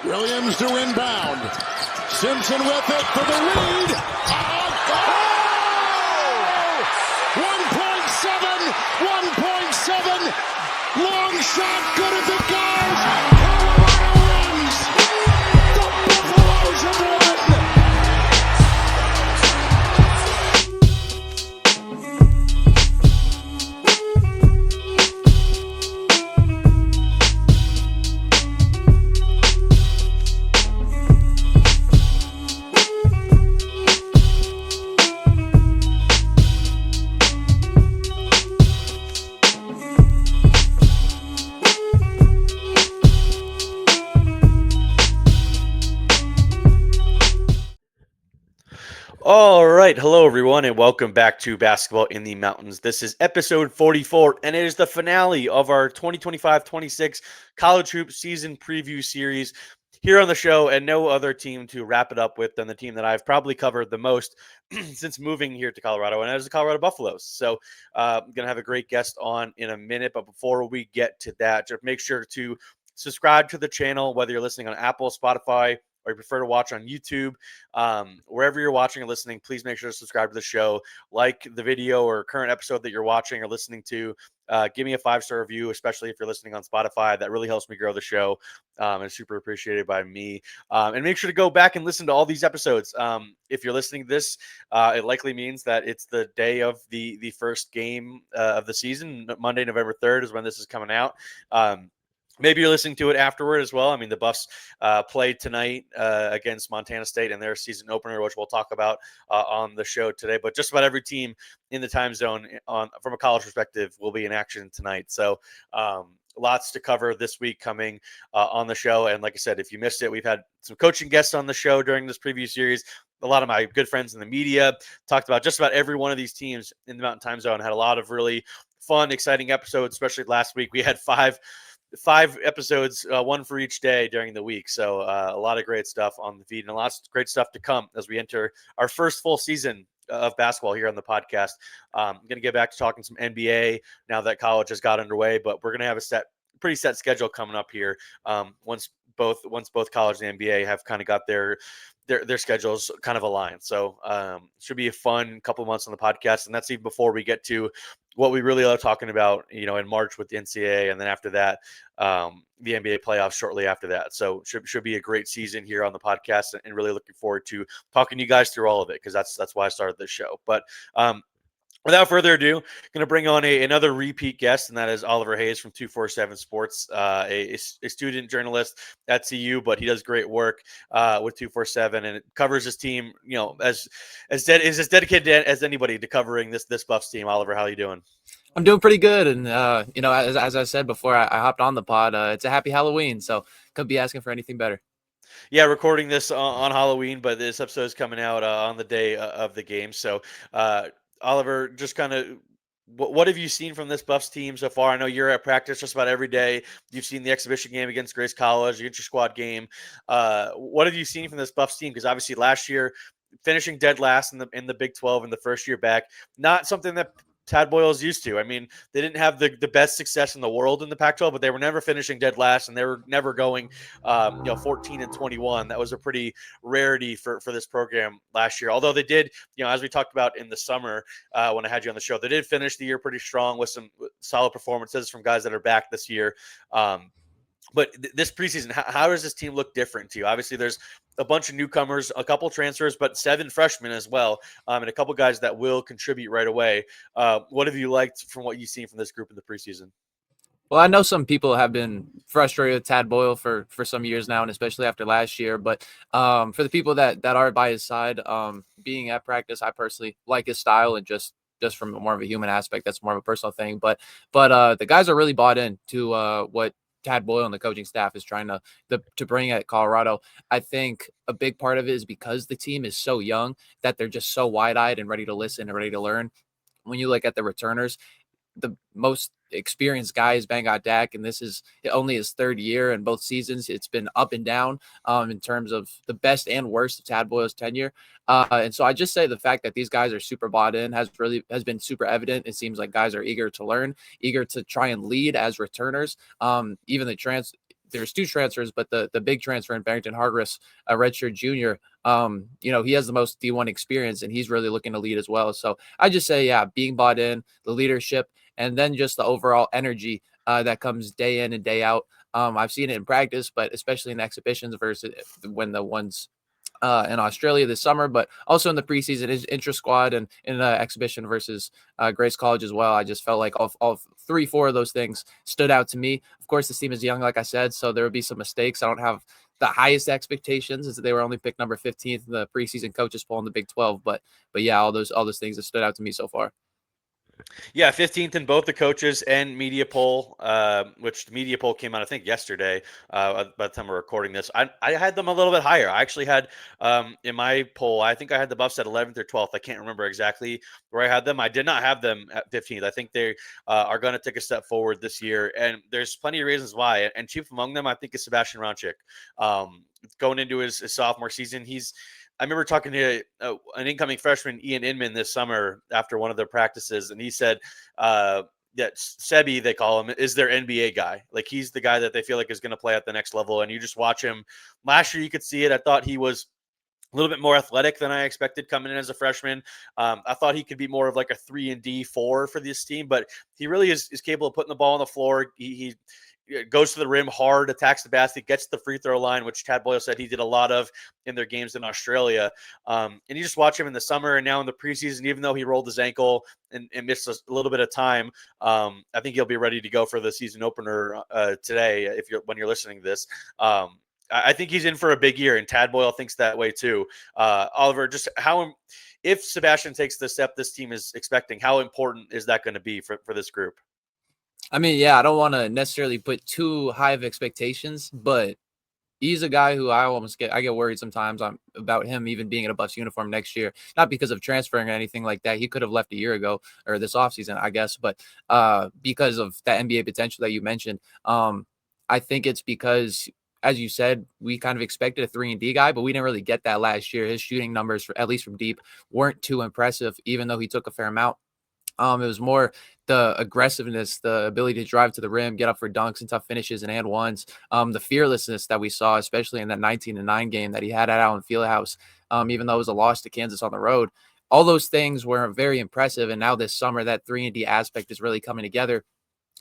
Williams to inbound. Simpson with it for the lead. Oh! 1.7. Long shot. Good if it goes. Colorado wins. The Buffaloes have won. All right. Hello, everyone, and welcome back to Basketball in the Mountains. This is episode 44, and it is the finale of our 2025-26 College Hoop Season Preview Series here on the show, and no other team to wrap it up with than the team that I've probably covered the most since moving here to Colorado, and that is the Colorado Buffaloes. So I'm going to have a great guest on in a minute, but before we get to that, just make sure to subscribe to the channel, whether you're listening on Apple, Spotify, or you prefer to watch on YouTube. Wherever you're watching or listening, please make sure to subscribe to the show, like the video or current episode that you're watching or listening to. Give me a 5-star review, especially if you're listening on Spotify. That really helps me grow the show, and it's super appreciated by me. And make sure to go back and listen to all these episodes. If you're listening to this, it likely means that it's the day of the first game of the season. Monday, November 3rd is when this is coming out. Maybe you're listening to it afterward as well. I mean, the Buffs played tonight against Montana State in their season opener, which we'll talk about on the show today. But just about every team in the time zone from a college perspective will be in action tonight. So lots to cover this week coming on the show. And like I said, if you missed it, we've had some coaching guests on the show during this preview series. A lot of my good friends in the media talked about just about every one of these teams in the Mountain Time Zone. Had a lot of really fun, exciting episodes, especially last week. We had five episodes, one for each day during the week. So a lot of great stuff on the feed and lots of great stuff to come as we enter our first full season of basketball here on the podcast. I'm going to get back to talking some NBA now that college has got underway, but we're going to have a pretty set schedule coming up here once both college and NBA have kind of got their schedules kind of aligned. So should be a fun couple of months on the podcast. And that's even before we get to what we really love talking about, in March with the NCAA. And then after that, the NBA playoffs shortly after that. So should be a great season here on the podcast, and really looking forward to talking to you guys through all of it, because that's why I started this show. But without further ado, going to bring on another repeat guest, and that is Oliver Hayes from 247 Sports, a student journalist at CU, but he does great work with 247 and it covers his team, is as dedicated as anybody to covering this Buffs team. Oliver, how are you doing? I'm doing pretty good, and as I said before, I hopped on the pod. It's a happy Halloween, so could be asking for anything better. Yeah, recording this on Halloween, but this episode is coming out on the day of the game. So, Oliver, just kind of, what have you seen from this Buffs team so far? I know you're at practice just about every day. You've seen the exhibition game against Grace College, the inter-squad game. What have you seen from this Buffs team? Because obviously last year, finishing dead last in the Big 12 in the first year back, not something that Tad Boyle is used to. I mean, they didn't have the best success in the world in the Pac-12, but they were never finishing dead last, and they were never going 14-21. That was a pretty rarity for this program last year. Although they did, as we talked about in the summer when I had you on the show, they did finish the year pretty strong with some solid performances from guys that are back this year. But this preseason, how does this team look different to you? Obviously, there's a bunch of newcomers, a couple transfers, but 7 freshmen as well, and a couple guys that will contribute right away. What have you liked from what you've seen from this group in the preseason? Well, I know some people have been frustrated with Tad Boyle for some years now, and especially after last year. But for the people that are by his side, being at practice, I personally like his style, and just from more of a human aspect, that's more of a personal thing. But the guys are really bought in to what Tad Boyle and the coaching staff is trying to bring at Colorado. I think a big part of it is because the team is so young that they're just so wide-eyed and ready to listen and ready to learn. When you look at the returners, the most experienced guy is Banggot Dak, and this is only his 3rd year. In both seasons, it's been up and down in terms of the best and worst of Tad Boyle's tenure. And so I just say the fact that these guys are super bought in has been super evident. It seems like guys are eager to learn, eager to try and lead as returners. Even there's two transfers, but the big transfer in Barrington Hargress, a redshirt junior, he has the most D1 experience and he's really looking to lead as well. So I just say, yeah, being bought in, the leadership, and then just the overall energy that comes day in and day out. I've seen it in practice, but especially in exhibitions versus when the ones in Australia this summer, but also in the preseason is intra squad and in the exhibition versus Grace College as well. I just felt like all 3-4 of those things stood out to me. Of course, this team is young, like I said, so there would be some mistakes. I don't have the highest expectations as they were only picked number 15th in the preseason coaches poll in the Big 12, but yeah, all those things that stood out to me so far. Yeah, 15th in both the coaches and media poll, which the media poll came out, I think, yesterday. By the time we're recording this, I had them a little bit higher. I actually had in my poll, I think I had the Buffs at 11th or 12th. I can't remember exactly where I had them. I did not have them at 15th. I think they are going to take a step forward this year, and there's plenty of reasons why. And chief among them, I think, is Sebastian Rancic. Going into his sophomore season, I remember talking to an incoming freshman, Ian Inman, this summer after one of their practices, and he said that Sebi, they call him, is their NBA guy. Like, he's the guy that they feel like is going to play at the next level. And you just watch him. Last year, you could see it. I thought he was a little bit more athletic than I expected coming in as a freshman. I thought he could be more of like a 3-and-D 4 for this team, but he really is capable of putting the ball on the floor. He goes to the rim hard, attacks the basket, gets the free throw line, which Tad Boyle said he did a lot of in their games in Australia. And you just watch him in the summer and now in the preseason, even though he rolled his ankle and missed a little bit of time, I think he'll be ready to go for the season opener today. When you're listening to this, I think he's in for a big year, and Tad Boyle thinks that way too. Oliver, just if Sebastian takes the step this team is expecting, how important is that going to be for this group? I mean, yeah, I don't want to necessarily put too high of expectations, but he's a guy who I get worried sometimes about him even being in a Buffs uniform next year. Not because of transferring or anything like that. He could have left a year ago or this offseason, I guess, but because of that NBA potential that you mentioned. I think it's because, as you said, we kind of expected a 3-and-D guy, but we didn't really get that last year. His shooting numbers, at least from deep, weren't too impressive, even though he took a fair amount. It was more the aggressiveness, the ability to drive to the rim, get up for dunks and tough finishes and ones. The fearlessness that we saw, especially in that 19-9 game that he had at Allen Fieldhouse, even though it was a loss to Kansas on the road. All those things were very impressive. And now this summer, that 3-and-D aspect is really coming together.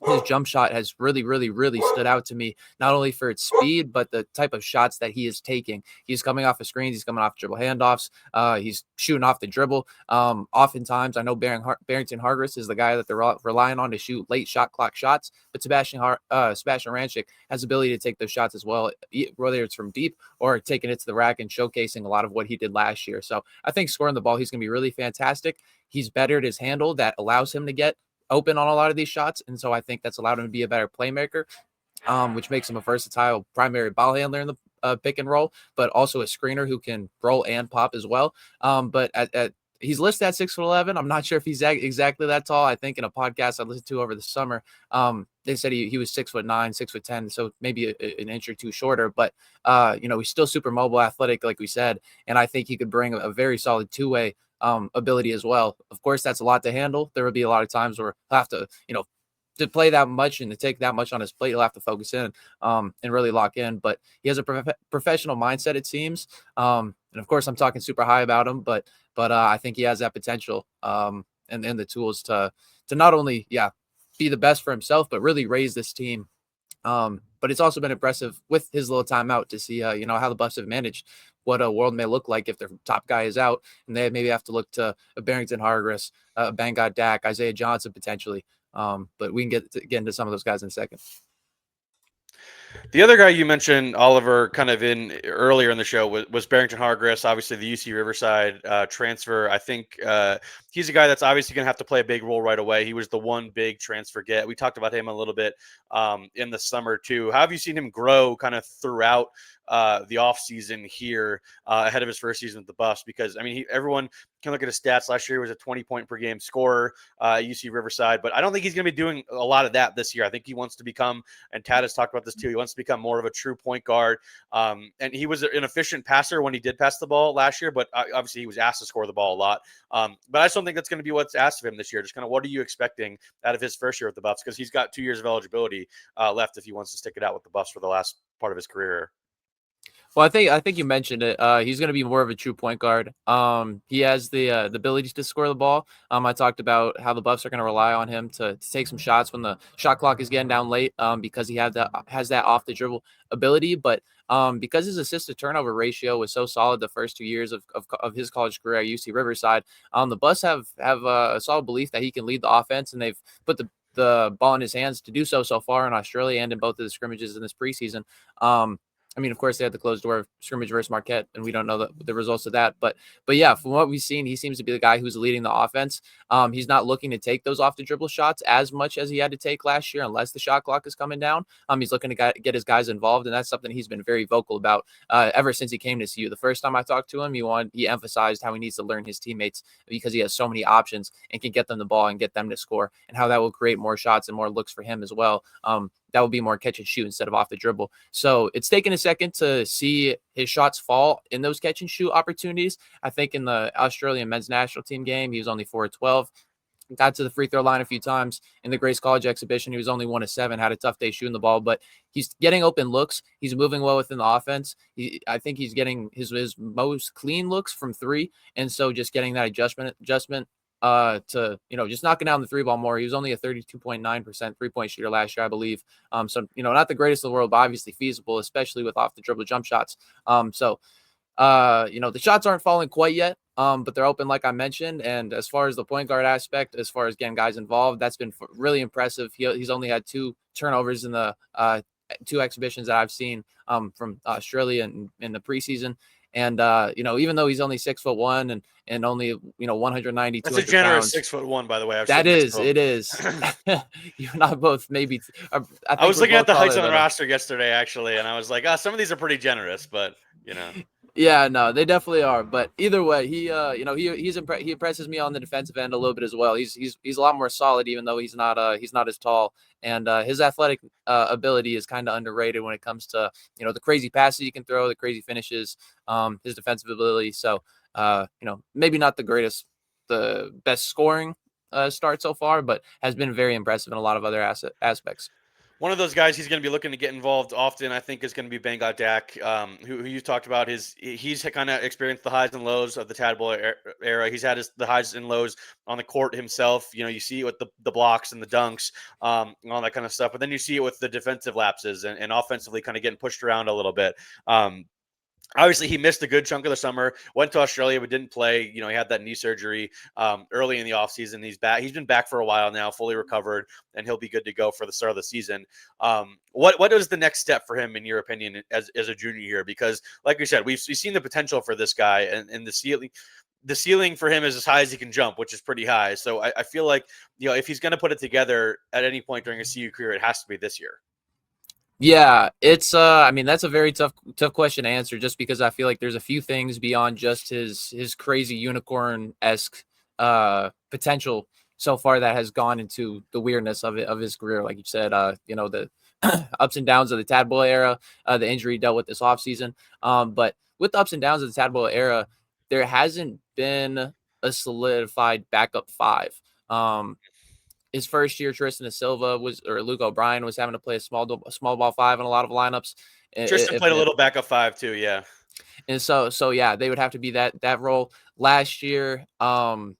His jump shot has really, really, really stood out to me, not only for its speed, but the type of shots that he is taking. He's coming off of screens. He's coming off dribble handoffs. He's shooting off the dribble. Oftentimes, I know Barrington Hargress is the guy that they're relying on to shoot late shot clock shots, but Sebastian Rancic has the ability to take those shots as well, whether it's from deep or taking it to the rack and showcasing a lot of what he did last year. So I think scoring the ball, he's going to be really fantastic. He's bettered his handle that allows him to get open on a lot of these shots. And so I think that's allowed him to be a better playmaker, which makes him a versatile primary ball handler in the pick and roll, but also a screener who can roll and pop as well. But he's listed at 6'11". I'm not sure if he's exactly that tall. I think in a podcast I listened to over the summer, they said he was 6'9", 6'10", so maybe an inch or two shorter. But he's still super mobile, athletic, like we said, and I think he could bring a very solid two-way ability as well. Of course, that's a lot to handle. There will be a lot of times where he'll have to, to play that much and to take that much on his plate, he'll have to focus in and really lock in. But he has a professional mindset, it seems. And of course, I'm talking super high about him, but I think he has that potential and the tools to not only, be the best for himself, but really raise this team. But it's also been impressive with his little timeout to see, how the Buffs have managed what a world may look like if their top guy is out and they maybe have to look to a Barrington Hargress, Bangad Dak, Isaiah Johnson potentially. But we can get into some of those guys in a second. The other guy you mentioned, Oliver, kind of in earlier in the show was Barrington Hargress, obviously the UC Riverside transfer. I think he's a guy that's obviously going to have to play a big role right away. He was the one big transfer get. We talked about him a little bit in the summer too. How have you seen him grow kind of throughout the offseason here ahead of his first season with the Buffs? Because, I mean, everyone can look at his stats. Last year he was a 20-point per game scorer at UC Riverside, but I don't think he's going to be doing a lot of that this year. I think he wants to become, and Tad has talked about this too, he wants to become more of a true point guard. And he was an efficient passer when he did pass the ball last year, but obviously he was asked to score the ball a lot. But I just don't think that's going to be what's asked of him this year. Just kind of what are you expecting out of his first year with the Buffs? Because he's got 2 years of eligibility left if he wants to stick it out with the Buffs for the last part of his career. Well, I think you mentioned it. He's going to be more of a true point guard. He has the ability to score the ball. I talked about how the Buffs are going to rely on him to take some shots when the shot clock is getting down late. Because he has that off the dribble ability, but because his assist to turnover ratio was so solid the first 2 years of his college career at UC Riverside, the Buffs have a solid belief that he can lead the offense, and they've put the ball in his hands to do so far in Australia and in both of the scrimmages in this preseason. I mean, of course, they had the closed door scrimmage versus Marquette, and we don't know the results of that. But yeah, from what we've seen, he seems to be the guy who's leading the offense. He's not looking to take those off the dribble shots as much as he had to take last year, unless the shot clock is coming down. He's looking to get his guys involved, and that's something he's been very vocal about ever since he came to CU. The first time I talked to him, he emphasized how he needs to learn his teammates because he has so many options and can get them the ball and get them to score, and how that will create more shots and more looks for him as well. That will be more catch and shoot instead of off the dribble. So it's taken a second to see his shots fall in those catch and shoot opportunities. I think in the Australian men's national team game, he was only 4 of 12. Got to the free throw line a few times. In the Grace College exhibition, he was only 1 of 7, had a tough day shooting the ball, but he's getting open looks. He's moving well within the offense. I think he's getting his most clean looks from 3. And so just getting that adjustment to, just knocking down the 3 ball more. He was only a 32.9% 3-point shooter last year, I believe. So, not the greatest in the world, but obviously feasible, especially with off the dribble jump shots. The shots aren't falling quite yet, but they're open, like I mentioned. And as far as the point guard aspect, as far as getting guys involved, that's been really impressive. He's only had 2 turnovers in the 2 exhibitions that I've seen from Australia in the preseason. And even though he's only 6'1" and only 190, That's a 200 generous pounds, 6'1", by the way. it is. You're not both maybe. I was looking at the heights on the roster yesterday, actually, and I was like, some of these are pretty generous, but Yeah, no, they definitely are. But either way, he impresses me on the defensive end a little bit as well. He's a lot more solid, even though he's not as tall. And his athletic ability is kind of underrated when it comes to the crazy passes he can throw, the crazy finishes, his defensive ability. So maybe not the best scoring start so far, but has been very impressive in a lot of other aspects. One of those guys he's going to be looking to get involved often, I think, is going to be Benga Dak, who you talked about. He's kind of experienced the highs and lows of the Tad Boyle era. He's had the highs and lows on the court himself. You see it with the blocks and the dunks, and all that kind of stuff. But then you see it with the defensive lapses and offensively kind of getting pushed around a little bit. Obviously, he missed a good chunk of the summer, went to Australia, but didn't play. He had that knee surgery early in the offseason. He's back. He's been back for a while now, fully recovered, and he'll be good to go for the start of the season. What is the next step for him, in your opinion, as a junior here? Because, like we said, we've seen the potential for this guy, and the ceiling for him is as high as he can jump, which is pretty high. So I feel like, if he's going to put it together at any point during his CU career, it has to be this year. Yeah, it's that's a very tough question to answer, just because I feel like there's a few things beyond just his crazy unicorn-esque potential so far that has gone into the weirdness of his career. Like you said, the ups and downs of the Tad Boyle era, the injury he dealt with this offseason. But with the ups and downs of the Tad Boyle era, there hasn't been a solidified backup 5. His first year, Tristan da Silva or Luke O'Brien was having to play a small ball 5 in a lot of lineups. Tristan played a little backup 5 too, yeah. And so yeah, they would have to be that role. Last year, I'm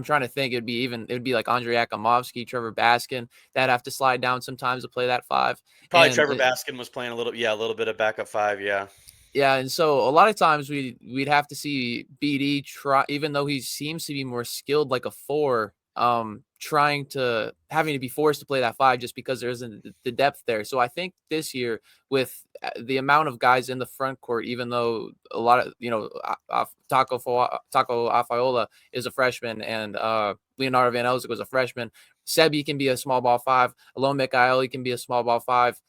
trying to think. It would be like Andrei Akimovsky, Trevor Baskin that have to slide down sometimes to play that 5. Probably Trevor Baskin was playing a little bit of backup 5, yeah. Yeah, and so a lot of times we'd have to see BD try, even though he seems to be more skilled like a 4, having to be forced to play that 5 just because there isn't the depth there. So I think this year, with the amount of guys in the front court, even though a lot of Taco Afaiola is a freshman and Leonardo Van Elzik was a freshman, Sebi can be a small ball 5, Alon Mikaeli can be a small ball 5.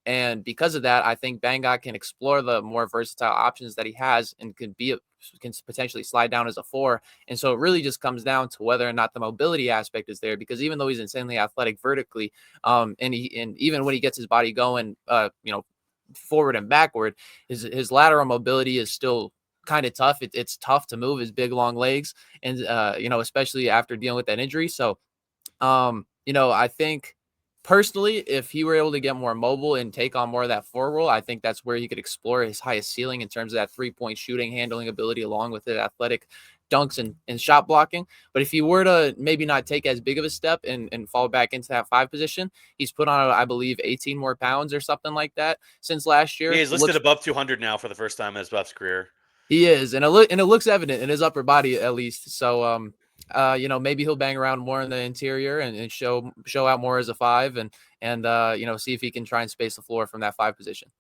And because of that, I think Bangkok can explore the more versatile options that he has and can potentially slide down as a 4. And so it really just comes down to whether or not the mobility aspect is there, because even though he's insanely athletic vertically, and even when he gets his body going, forward and backward, his lateral mobility is still kind of tough. It's tough to move his big long legs, and especially after dealing with that injury. So I think personally, if he were able to get more mobile and take on more of that forward role, I think that's where he could explore his highest ceiling in terms of that 3-point shooting, handling ability, along with the athletic dunks and shot blocking. But if he were to maybe not take as big of a step and fall back into that 5 position, he's put on, I believe, 18 more pounds or something like that since last Yeah, year. he's listed above 200 now for the first time in his Buffs career. He is, and it looks evident in his upper body at least. So maybe he'll bang around more in the interior and show out more as a 5 and see if he can try and space the floor from that 5 position.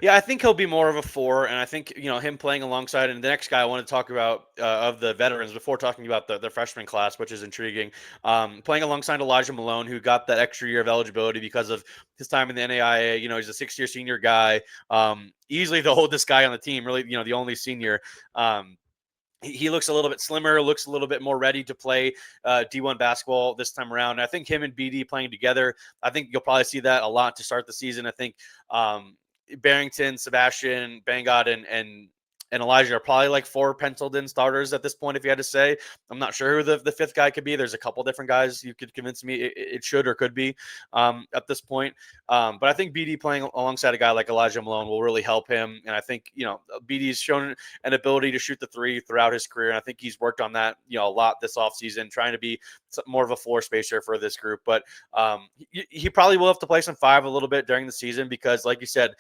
Yeah, I think he'll be more of a 4, and I think him playing alongside. And the next guy I want to talk about of the veterans before talking about the freshman class, which is intriguing. Playing alongside Elijah Malone, who got that extra year of eligibility because of his time in the NAIA. He's a 6-year senior guy, easily the oldest guy on the team. Really, the only senior. He looks a little bit slimmer, looks a little bit more ready to play D1 basketball this time around. And I think him and BD playing together, I think you'll probably see that a lot to start the season. I think Barrington, Sebastian, Bangott, and Elijah are probably like 4 penciled in starters at this point, if you had to say. I'm not sure who the 5th guy could be. There's a couple different guys you could convince me it should or could be at this point. But I think BD playing alongside a guy like Elijah Malone will really help him. And I think, BD's shown an ability to shoot the 3 throughout his career. And I think he's worked on that, a lot this offseason, trying to be more of a floor spacer for this group. But he probably will have to play some 5 a little bit during the season because, like you said,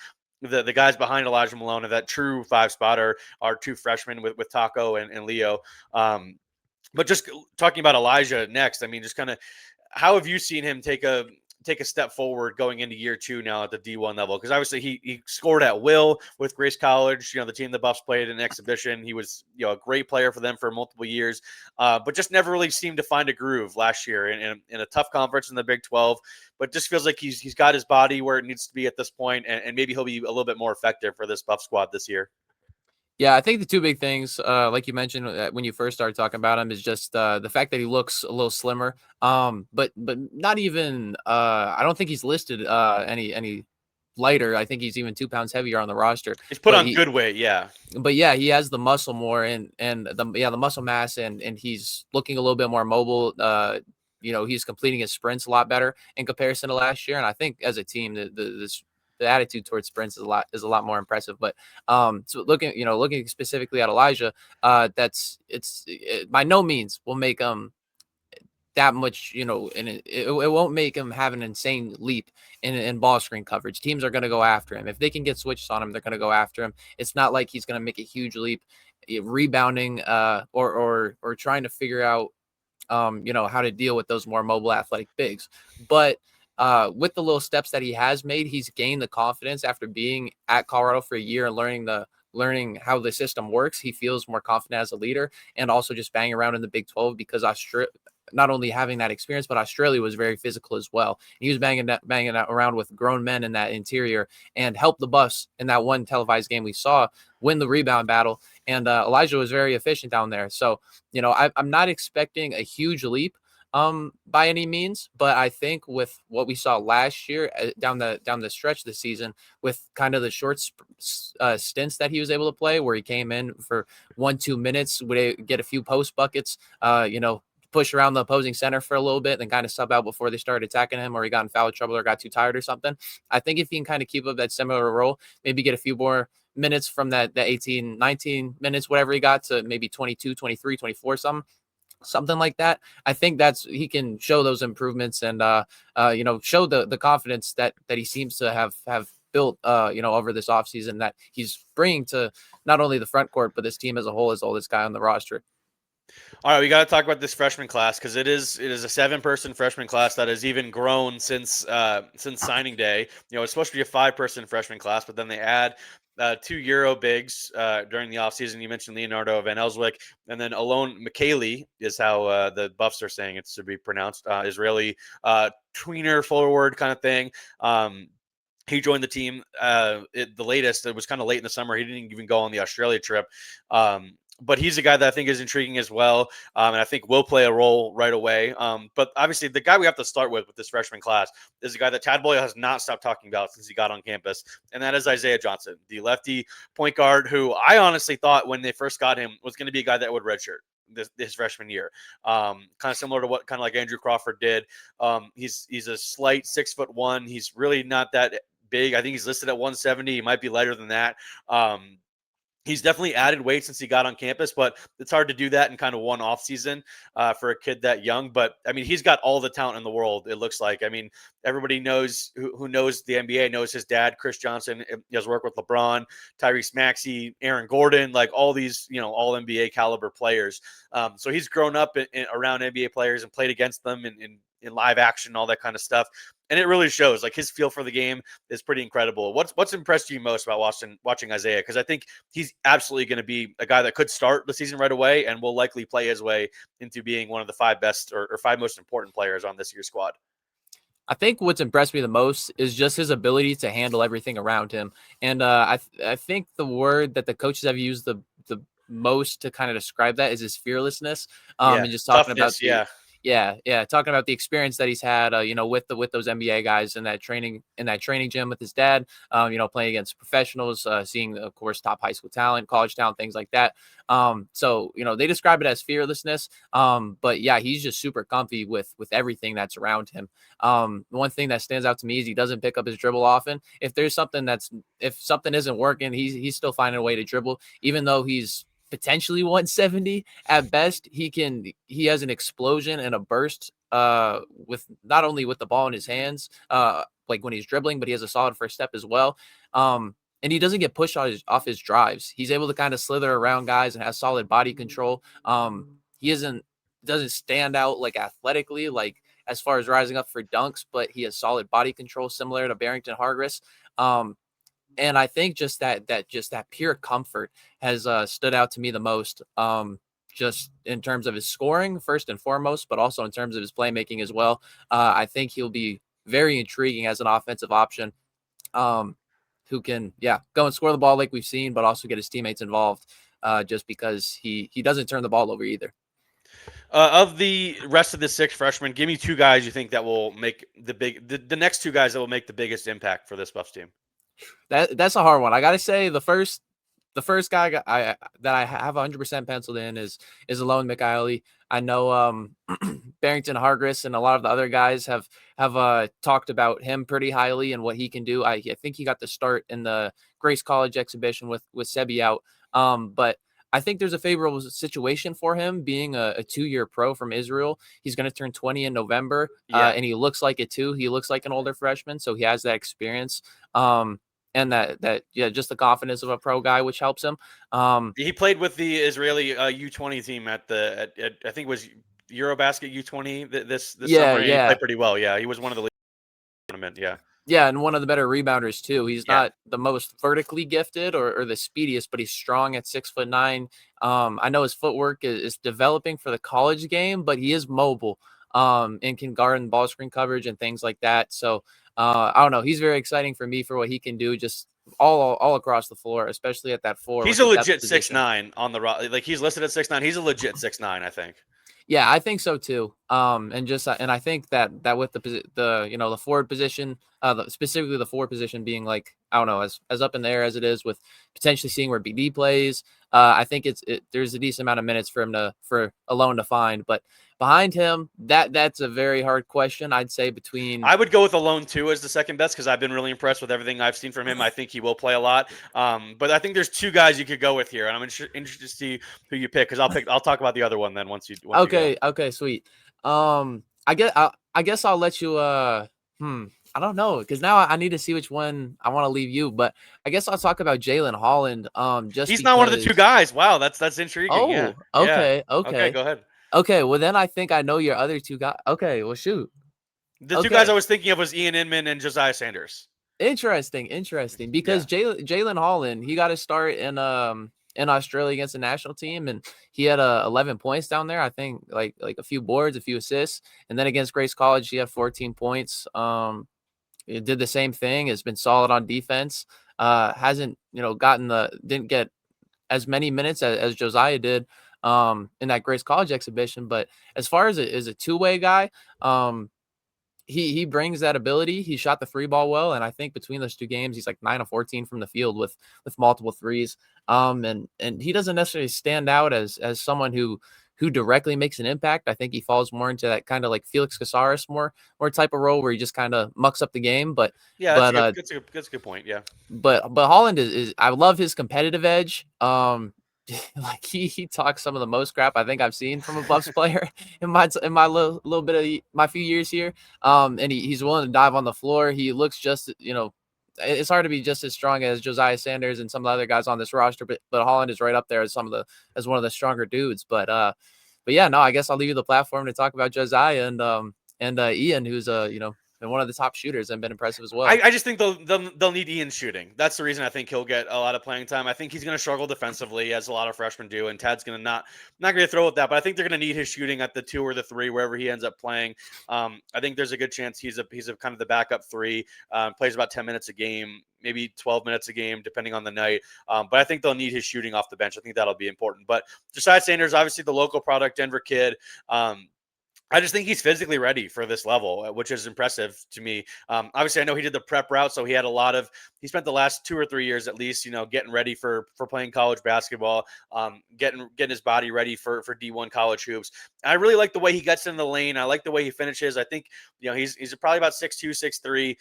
the guys behind Elijah Malone and that true 5 spot are 2 freshmen with Taco and Leo. But just talking about Elijah next, I mean, just kind of how have you seen him take a step forward going into year 2 now at the D1 level? Because obviously he scored at will with Grace College, the team the Buffs played in an exhibition. He was a great player for them for multiple years, but just never really seemed to find a groove last year in a tough conference in the Big 12. But just feels like he's got his body where it needs to be at this point, and maybe he'll be a little bit more effective for this Buff squad this year. Yeah, I think the 2 big things, like you mentioned when you first started talking about him, is just the fact that he looks a little slimmer. But not even. I don't think he's listed any lighter. I think he's even 2 pounds heavier on the roster. He's put on good weight, yeah. But yeah, he has the muscle more and the muscle mass and he's looking a little bit more mobile. He's completing his sprints a lot better in comparison to last year. And I think as a team, the attitude towards sprints is a lot more impressive. But so looking specifically at Elijah, it by no means will make him that much, and it won't make him have an insane leap in ball screen coverage. Teams are going to go after him. If they can get switches on him, they're going to go after him. It's not like he's going to make a huge leap rebounding or trying to figure out how to deal with those more mobile athletic bigs. But with the little steps that he has made, he's gained the confidence after being at Colorado for a year and learning how the system works. He feels more confident as a leader and also just banging around in the Big 12 because not only having that experience, but Australia was very physical as well. He was banging around with grown men in that interior and helped the Buffs in that one televised game we saw win the rebound battle. And Elijah was very efficient down there. So, I'm not expecting a huge leap by any means, but I think with what we saw last year down the stretch of the season, with kind of the short stints that he was able to play, where he came in for 1-2 minutes, would get a few post buckets, push around the opposing center for a little bit and kind of sub out before they started attacking him, or he got in foul trouble or got too tired or something. I think if he can kind of keep up that similar role, maybe get a few more minutes from that 18, 19 minutes, whatever he got, to maybe 22, 23, 24, something like that. I think he can show those improvements and show the confidence that he seems to have built over this offseason that he's bringing to not only the front court but this team as a whole, as oldest guy on the roster. All right, we got to talk about this freshman class because it is a 7-person freshman class that has even grown since signing day. It's supposed to be a 5-person freshman class, but then they add 2 Euro bigs during the offseason. You mentioned Leonardo Van Elswick, and then Alon Michaeli is how the Buffs are saying it's to be pronounced. Israeli tweener forward kind of thing. He joined the team the latest. It was kind of late in the summer. He didn't even go on the Australia trip. but he's a guy that I think is intriguing as well, and I think will play a role right away. But obviously, the guy we have to start with this freshman class is a guy that Tad Boyle has not stopped talking about since he got on campus, and that is Isaiah Johnson, the lefty point guard, who I honestly thought when they first got him was going to be a guy that would redshirt this freshman year. Kind of similar to what kind of like Andrew Crawford did. He's a slight 6'1". He's really not that big. I think he's listed at 170. He might be lighter than that. He's definitely added weight since he got on campus, but it's hard to do that in kind of one off season for a kid that young. But I mean, he's got all the talent in the world. It looks like. I mean, everybody knows who knows the NBA knows his dad, Chris Johnson. He has worked with LeBron, Tyrese Maxey, Aaron Gordon, like all these, all NBA caliber players. So he's grown up around NBA players and played against them in live action, all that kind of stuff. And it really shows. Like his feel for the game is pretty incredible. What's impressed you most about watching Isaiah? Because I think he's absolutely going to be a guy that could start the season right away and will likely play his way into being one of the five best or five most important players on this year's squad. I think what's impressed me the most is just his ability to handle everything around him. And I think the word that the coaches have used the most to kind of describe that is his fearlessness. And just talking about talking about the experience that he's had, with those NBA guys in that training gym with his dad, playing against professionals, seeing, of course, top high school talent, college talent, things like that. So they describe it as fearlessness. But yeah, he's just super comfy with everything that's around him. One thing that stands out to me is he doesn't pick up his dribble often. If something isn't working, he's still finding a way to dribble, even though he's potentially 170 at best. He has an explosion and a burst with not only with the ball in his hands, like when he's dribbling, but he has a solid first step as well. And he doesn't get pushed off his drives. He's able to kind of slither around guys and has solid body control. He doesn't stand out like athletically, like as far as rising up for dunks, but he has solid body control similar to Barrington Hargress. And I think just that pure comfort has stood out to me the most, just in terms of his scoring first and foremost, but also in terms of his playmaking as well. I think he'll be very intriguing as an offensive option, who can, go and score the ball like we've seen, but also get his teammates involved, just because he doesn't turn the ball over either. Of the rest of the six freshmen, give me two guys you think that will make the next two guys that will make the biggest impact for this Buffs team. That's a hard one. I gotta say the first guy that I have 100% penciled in is Alone Mikhaili. I know Barrington Hargress and a lot of the other guys have talked about him pretty highly and what he can do. I think he got the start in the Grace College exhibition with Sebi out. But I think there's a favorable situation for him being a 2-year pro from Israel. He's going to turn 20 in November, and he looks like it too. He looks like an older freshman, so he has that experience. And just the confidence of a pro guy, which helps him. He played with the Israeli U20 team at I think it was Eurobasket U20 this summer. And he played pretty well. Yeah, he was one of the league tournament. Yeah. Yeah, and one of the better rebounders too. He's not the most vertically gifted or the speediest, but he's strong at 6'9". I know his footwork is developing for the college game, but he is mobile, and can guard in ball screen coverage and things like that. So I don't know. He's very exciting for me for what he can do just all across the floor, especially at that 4. He's a legit 6'9" on the like he's listed at 6'9". He's a legit 6'9", I think. Yeah, I think so too. And I think that with the forward position, specifically the forward position being like, I don't know, as up in the air as it is, with potentially seeing where BD plays, I think there's a decent amount of minutes for Alone to find. But behind him, that's a very hard question. I'd say I would go with Alone too as the second best, because I've been really impressed with everything I've seen from him. I think he will play a lot. But I think there's two guys you could go with here, and I'm interested to see who you pick, because I'll talk about the other one then once you okay, sweet. I guess I'll let you I don't know, because now I need to see which one I want to leave you, but I guess I'll talk about Jalen Holland. He's not one of the two guys. Wow, that's intriguing. Oh, okay. Go ahead. Okay, well then I think I know your other two guys. Okay, well shoot. The two guys I was thinking of was Ian Inman and Josiah Sanders. Interesting. Because Jalen Holland, he got his start in Australia against the national team, and he had 11 points down there. I think like a few boards, a few assists, and then against Grace College, he had 14 points. He did the same thing. Has been solid on defense. Hasn't didn't get as many minutes as Josiah did in that Grace College exhibition. But as far as a two-way guy, he brings that ability. He shot the free ball well, and I think between those two games, he's like 9 of 14 from the field with multiple threes. And he doesn't necessarily stand out as someone who directly makes an impact. I think he falls more into that kind of like Felix Casares more type of role where he just kind of mucks up the game. But Yeah, but that's a good point. Yeah. but Holland is I love his competitive edge. Like he talks some of the most crap I think I've seen from a Buffs player in my little bit of my few years here. And he's willing to dive on the floor. He looks just, it's hard to be just as strong as Josiah Sanders and some of the other guys on this roster, but Holland is right up there as one of the stronger dudes. But yeah, no, I guess I'll leave you the platform to talk about Josiah and Ian, who's been one of the top shooters and been impressive as well. I just think they'll need Ian shooting. That's the reason I think he'll get a lot of playing time. I think he's going to struggle defensively, as a lot of freshmen do, and Tad's going to not going to throw at that. But I think they're going to need his shooting at the 2 or the 3, wherever he ends up playing. I think there's a good chance he's a kind of the backup 3, plays about 10 minutes a game, maybe 12 minutes a game, depending on the night. But I think they'll need his shooting off the bench. I think that'll be important. But Josiah Sanders, obviously the local product, Denver kid. I just think he's physically ready for this level, which is impressive to me. Obviously, I know he did the prep route, so he spent the last 2 or 3 years at least, getting ready for playing college basketball, getting his body ready for D1 college hoops. And I really like the way he gets in the lane. I like the way he finishes. I think, he's probably about 6'2", 6'3",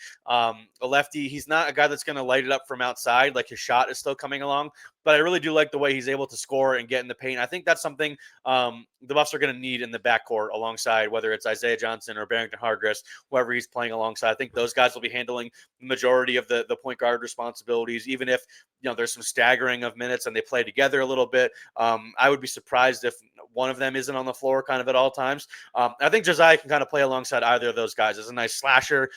a lefty. He's not a guy that's going to light it up from outside. Like, his shot is still coming along, but I really do like the way he's able to score and get in the paint. I think that's something the Buffs are going to need in the backcourt alongside, whether it's Isaiah Johnson or Barrington Hargress, whoever he's playing alongside. I think those guys will be handling the majority of the point guard responsibilities, even if there's some staggering of minutes and they play together a little bit. I would be surprised if one of them isn't on the floor kind of at all times. I think Josiah can kind of play alongside either of those guys as a nice slasher.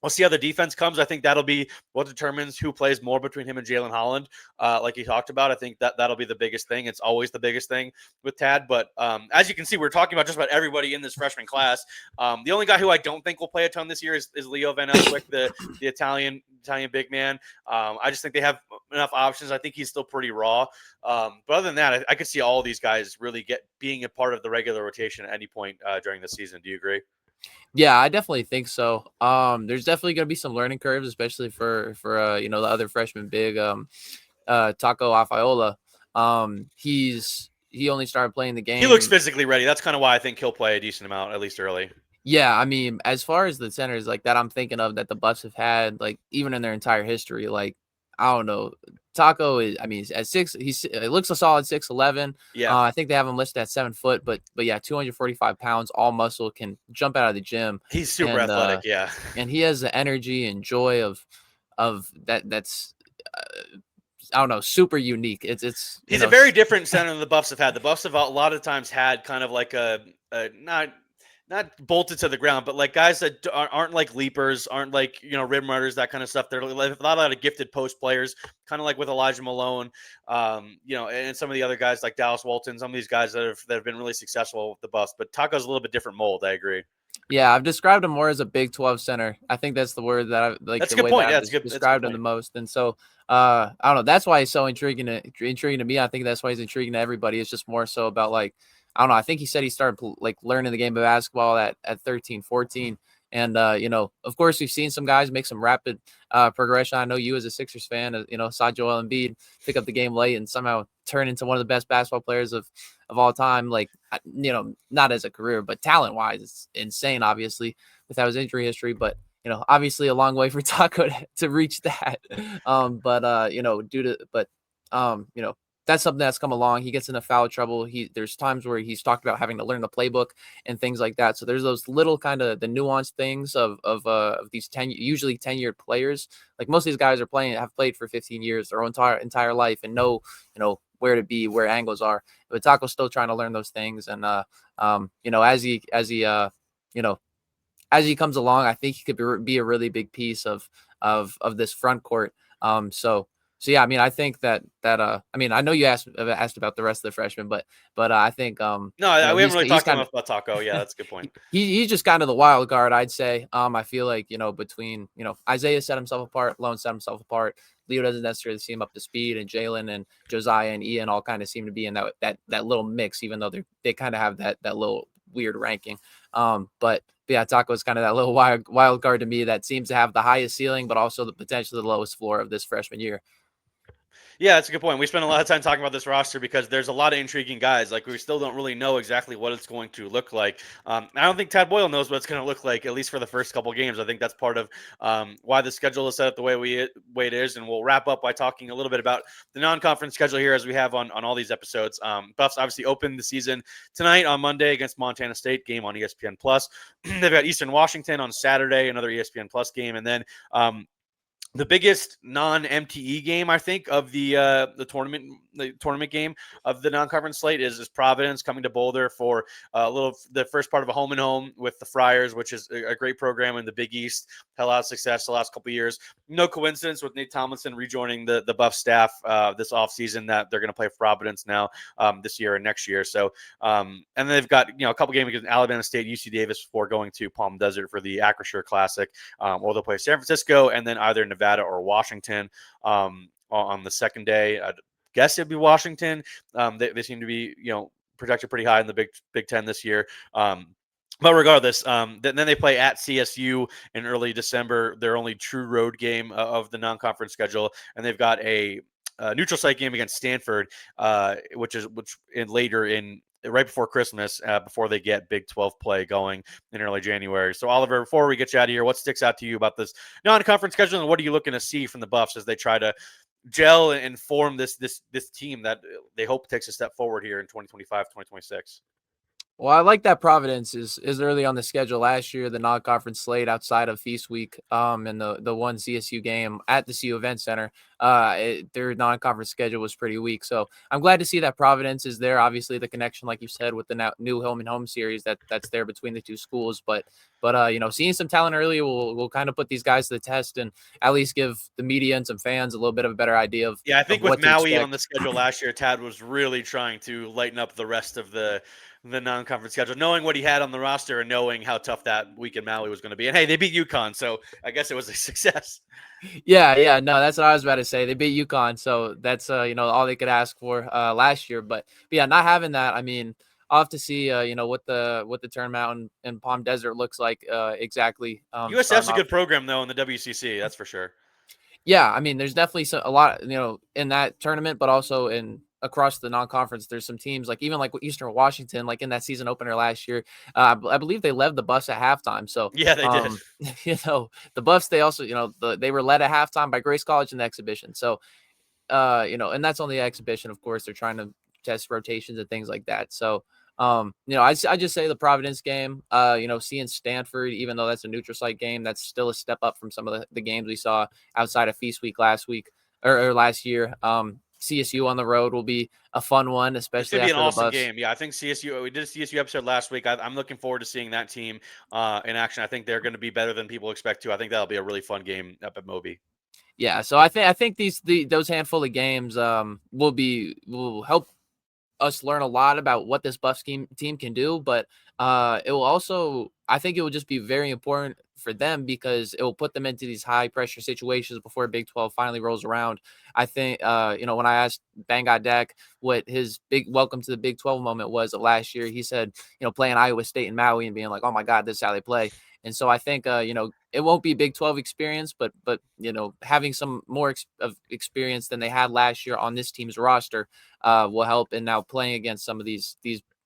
We'll see how the defense comes. I think that'll be what determines who plays more between him and Jalen Holland. Like he talked about, I think that'll be the biggest thing. It's always the biggest thing with Tad. But as you can see, we're talking about just about everybody in this freshman class. The only guy who I don't think will play a ton this year is Leo Van Elswyk, the Italian big man. I just think they have enough options. I think he's still pretty raw. But other than that, I could see all these guys really being a part of the regular rotation at any point during the season. Do you agree? Yeah, I definitely think so. There's definitely going to be some learning curves, especially for the other freshman big, Taco Afiola. He only started playing the game. He looks physically ready. That's kind of why I think he'll play a decent amount, at least early. Yeah, I mean, as far as the centers like that, I'm thinking of that the Buffs have had, like, even in their entire history, like, I don't know. Taco is, I mean, he's at 6. It looks a solid 6'11". Yeah, I think they have him listed at 7 foot, but yeah, 245 pounds, all muscle, can jump out of the gym. he's super athletic. Yeah, And he has the energy and joy of that. That's I don't know, super unique. he's a very different center than the Buffs have had. The Buffs have a lot of times had kind of like a not bolted to the ground, but like guys that aren't like leapers, aren't like, rim runners, that kind of stuff. They're like a lot of gifted post players, kind of like with Elijah Malone, and some of the other guys like Dallas Walton, some of these guys that have been really successful with the Buffs. But Taco's a little bit different mold. I agree. Yeah, I've described him more as a Big 12 center. I think that's the word that I like. That's a the good way point. that Yeah, I've it's good. described him the most. And so, I don't know. That's why he's so intriguing to me. I think that's why he's intriguing to everybody. It's just more so about, like, I don't know. I think he said he started like learning the game of basketball at 13, 14. And, of course, we've seen some guys make some rapid progression. I know you, as a Sixers fan, saw Joel Embiid pick up the game late and somehow turn into one of the best basketball players of all time. Like, not as a career, but talent wise, it's insane, obviously, without his injury history. But, obviously a long way for Taco to reach that. That's something that's come along. He gets into foul trouble. There's times where he's talked about having to learn the playbook and things like that. So there's those little kind of the nuanced things of these usually tenured players. Like, most of these guys have played for 15 years, their entire life, and know where to be, where angles are. But Taco's still trying to learn those things. And as he comes along, I think he could be a really big piece of this front court. So yeah, I mean, I think that I mean, I know you asked about the rest of the freshmen, but I think No, we haven't really talked enough about Taco. Yeah, that's a good point. He's just kind of the wild card, I'd say. I feel like, between, Isaiah set himself apart, Lone set himself apart. Leo doesn't necessarily seem up to speed, and Jalen and Josiah and Ian all kind of seem to be in that little mix, even though they kind of have that little weird ranking. But yeah, Taco is kind of that little wild card to me that seems to have the highest ceiling, but also the potentially the lowest floor of this freshman year. Yeah, that's a good point. We spent a lot of time talking about this roster because there's a lot of intriguing guys. Like we still don't really know exactly what it's going to look like. I don't think Tad Boyle knows what it's going to look like, at least for the first couple games. I think that's part of why the schedule is set up the way it is. And we'll wrap up by talking a little bit about the non-conference schedule here, as we have on all these episodes. Buffs obviously open the season tonight on Monday against Montana State, game on ESPN Plus. They've got Eastern Washington on Saturday, another ESPN Plus game, and then the biggest non-MTE game, I think, of the tournament game of the non-conference slate is Providence coming to Boulder for the first part of a home and home with the Friars, which is a great program in the Big East. Had a lot of success the last couple of years. No coincidence with Nate Tomlinson rejoining the Buff staff this offseason that they're going to play for Providence now this year and next year. So and then they've got a couple games against Alabama State, UC Davis before going to Palm Desert for the Acrisure Classic. Or they'll play San Francisco and then either Nevada or Washington on the second day. I guess it'd be Washington. They seem to be projected pretty high in the Big Ten this year. But regardless, then they play at CSU in early December, their only true road game of the non-conference schedule, and they've got a neutral site game against Stanford, which later in right before Christmas, before they get Big 12 play going in early January. So, Oliver, before we get you out of here, what sticks out to you about this non-conference schedule, and what are you looking to see from the Buffs as they try to gel and form this team that they hope takes a step forward here in 2025, 2026? Well, I like that Providence is early on the schedule. Last year, the non-conference slate outside of Feast Week, and the one CSU game at the CU Event Center, their non-conference schedule was pretty weak. So I'm glad to see that Providence is there. Obviously, the connection, like you said, with the new home and home series that's there between the two schools. But seeing some talent early will kind of put these guys to the test and at least give the media and some fans a little bit of a better idea of I think what with to Maui expect. on the schedule last year, Tad was really trying to lighten up the rest of the non-conference schedule, knowing what he had on the roster and knowing how tough that week in Maui was going to be. And hey, they beat UConn, so I guess it was a success. Yeah, no, that's what I was about to say. They beat UConn, so that's all they could ask for last year. But yeah, not having that, I mean, I'll have to see what the tournament in Palm Desert looks like exactly. USF's Starting a off. good program though in the WCC, that's for sure. Yeah, I mean, there's definitely a lot, in that tournament, but also in across the non-conference. There's some teams like even like Eastern Washington, like in that season opener last year. I believe they led the Buffs at halftime. So, Yeah, they did. The Buffs, they also, they were led at halftime by Grace College in the exhibition. So, and that's on the exhibition. Of course, they're trying to test rotations and things like that. So, I just say the Providence game, seeing Stanford, even though that's a neutral site game, that's still a step up from some of the games we saw outside of Feast Week last week or last year. CSU on the road will be a fun one, It's especially gonna be an after the awesome Buffs. game. Yeah, I think CSU. We did a CSU episode last week. I'm looking forward to seeing that team in action. I think they're going to be better than people expect to. I think that'll be a really fun game up at Moby. Yeah, so I think those handful of games will help us learn a lot about what this Buffs team can do, but it will also, I think it will just be very important for them because it will put them into these high pressure situations before Big 12 finally rolls around. I think, when I asked Bangad Dak what his big welcome to the Big 12 moment was of last year, he said, playing Iowa State and Maui and being like, oh my God, this is how they play. And so I think, it won't be Big 12 experience, but having some more of experience than they had last year on this team's roster will help. And now playing against some of these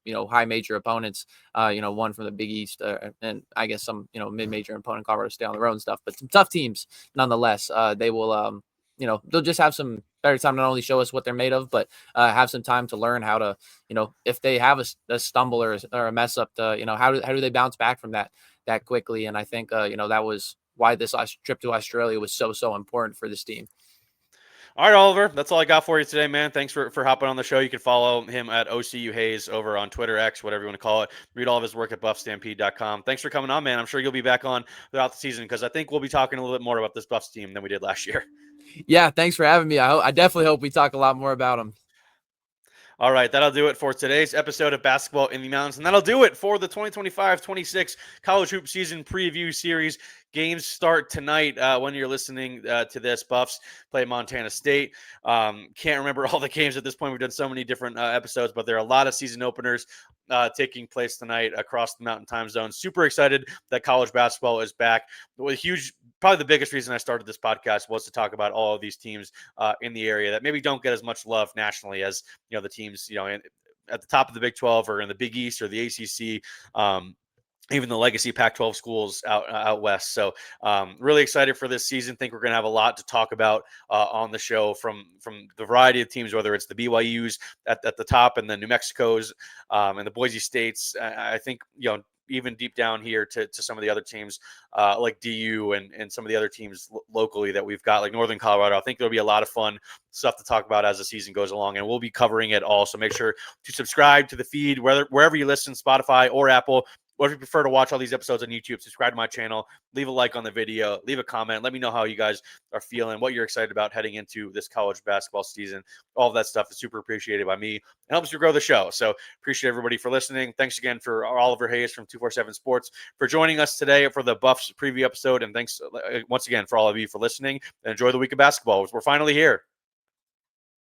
high major opponents, one from the Big East, and I guess some mid-major opponent, Colorado State on the road and stuff, but some tough teams nonetheless. They will they'll just have some better time to not only show us what they're made of, but have some time to learn how to if they have a stumble or a mess up, to how do they bounce back from that quickly. And I think that was why this last trip to Australia was so important for this team. All right, Oliver, that's all I got for you today, man. Thanks for hopping on the show. You can follow him at OCU Hayes over on Twitter, X, whatever you want to call it. Read all of his work at buffstampede.com. Thanks for coming on, man. I'm sure you'll be back on throughout the season because I think we'll be talking a little bit more about this Buffs team than we did last year. Yeah, thanks for having me. I definitely hope we talk a lot more about them. All right, that'll do it for today's episode of Basketball in the Mountains, and that'll do it for the 2025-26 College Hoop Season Preview Series. games start tonight when you're listening to this. Buffs play Montana State. Can't remember all the games at this point. We've done so many different episodes, but there are a lot of season openers taking place tonight across the Mountain Time Zone. Super excited that college basketball is back. Probably the biggest reason I started this podcast was to talk about all of these teams in the area that maybe don't get as much love nationally as the teams at the top of the Big 12 or in the Big East or the ACC. Even the legacy Pac-12 schools out west. So really excited for this season. Think we're going to have a lot to talk about on the show from the variety of teams, whether it's the BYUs at the top and the New Mexico's and the Boise States. I think, even deep down here to some of the other teams like DU and some of the other teams locally that we've got, like Northern Colorado. I think there'll be a lot of fun stuff to talk about as the season goes along, and we'll be covering it all. So make sure to subscribe to the feed, wherever you listen, Spotify or Apple. Or if you prefer to watch all these episodes on YouTube, subscribe to my channel, leave a like on the video, leave a comment. Let me know how you guys are feeling, what you're excited about heading into this college basketball season. All of that stuff is super appreciated by me. It helps to grow the show. So appreciate everybody for listening. Thanks again for Oliver Hayes from 247 Sports for joining us today for the Buffs preview episode. And thanks once again for all of you for listening. And enjoy the week of basketball. We're finally here.